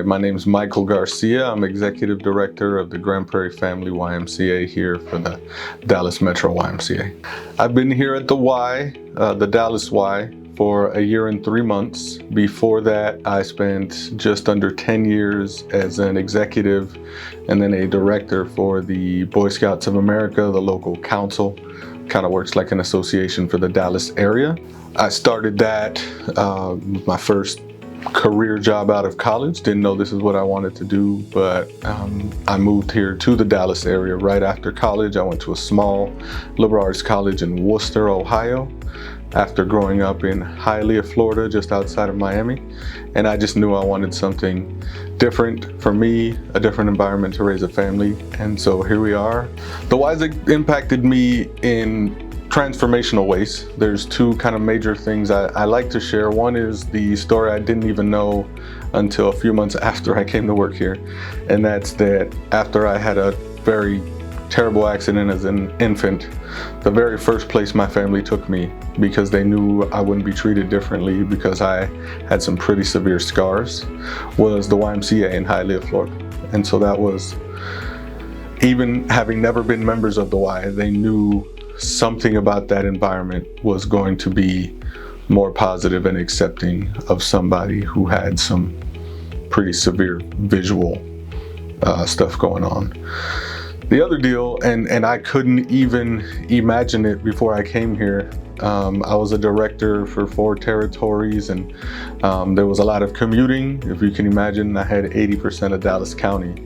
my name is Michael Garcia. I'm Executive Director of the Grand Prairie Family YMCA here for the Dallas Metro YMCA. I've been here at the Y, the Dallas Y, for a year and 3 months. Before that, I spent just under 10 years as an executive and then a director for the Boy Scouts of America, the local council. Kind of works like an association for the Dallas area. I started that, my first career job out of college. Didn't know this is what I wanted to do, but I moved here to the Dallas area right after college. I went to a small liberal arts college in Worcester, Ohio, after growing up in Hialeah, Florida, just outside of Miami. And I just knew I wanted something different for me, a different environment to raise a family. And so here we are. The Y's impacted me in transformational ways. There's two kind of major things I like to share. One is the story I didn't even know until a few months after I came to work here. And that's that after I had a very terrible accident as an infant, the very first place my family took me, because they knew I wouldn't be treated differently because I had some pretty severe scars, was the YMCA in Hialeah, Florida. And so that was, even having never been members of the Y, they knew something about that environment was going to be more positive and accepting of somebody who had some pretty severe visual stuff going on. The other deal, and I couldn't even imagine it before I came here, I was a director for 4 territories, and there was a lot of commuting. If you can imagine, I had 80% of Dallas County,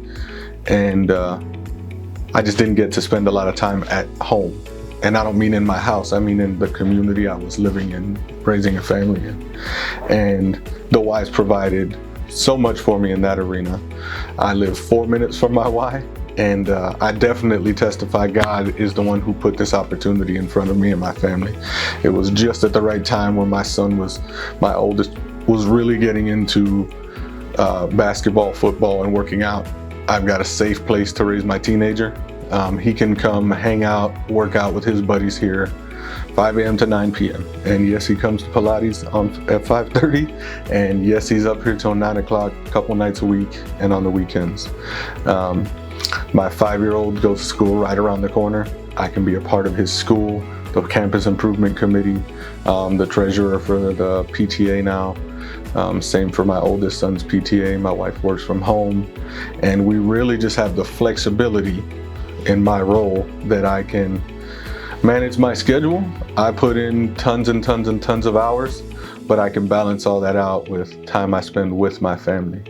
and I just didn't get to spend a lot of time at home. And I don't mean in my house, I mean in the community I was living in, raising a family in. And the Y's provided so much for me in that arena. I live 4 minutes from my Y, and I definitely testify God is the one who put this opportunity in front of me and my family. It was just at the right time when my son was, my oldest, was really getting into basketball, football, and working out. I've got a safe place to raise my teenager. He can come hang out, work out with his buddies here, 5 a.m. to 9 p.m. And yes, he comes to Pilates at 5:30. And yes, he's up here till 9 o'clock a couple nights a week and on the weekends. My 5-year-old goes to school right around the corner. I can be a part of his school, the campus improvement committee, the treasurer for the PTA now. Same for my oldest son's PTA. My wife works from home. And we really just have the flexibility in my role that I can manage my schedule. I put in tons and tons and tons of hours, but I can balance all that out with time I spend with my family,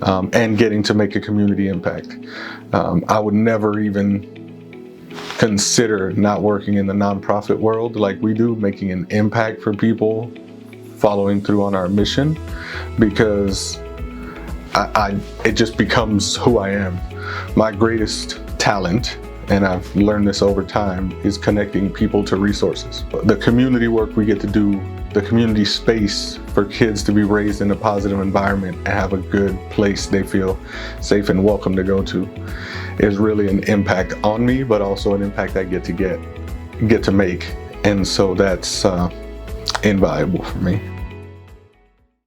and getting to make a community impact. I would never even consider not working in the nonprofit world like we do, making an impact for people, following through on our mission, because it just becomes who I am. My greatest talent, and I've learned this over time, is connecting people to resources. The community work we get to do, the community space for kids to be raised in a positive environment and have a good place they feel safe and welcome to go to, is really an impact on me, but also an impact I get to make. And so that's invaluable for me.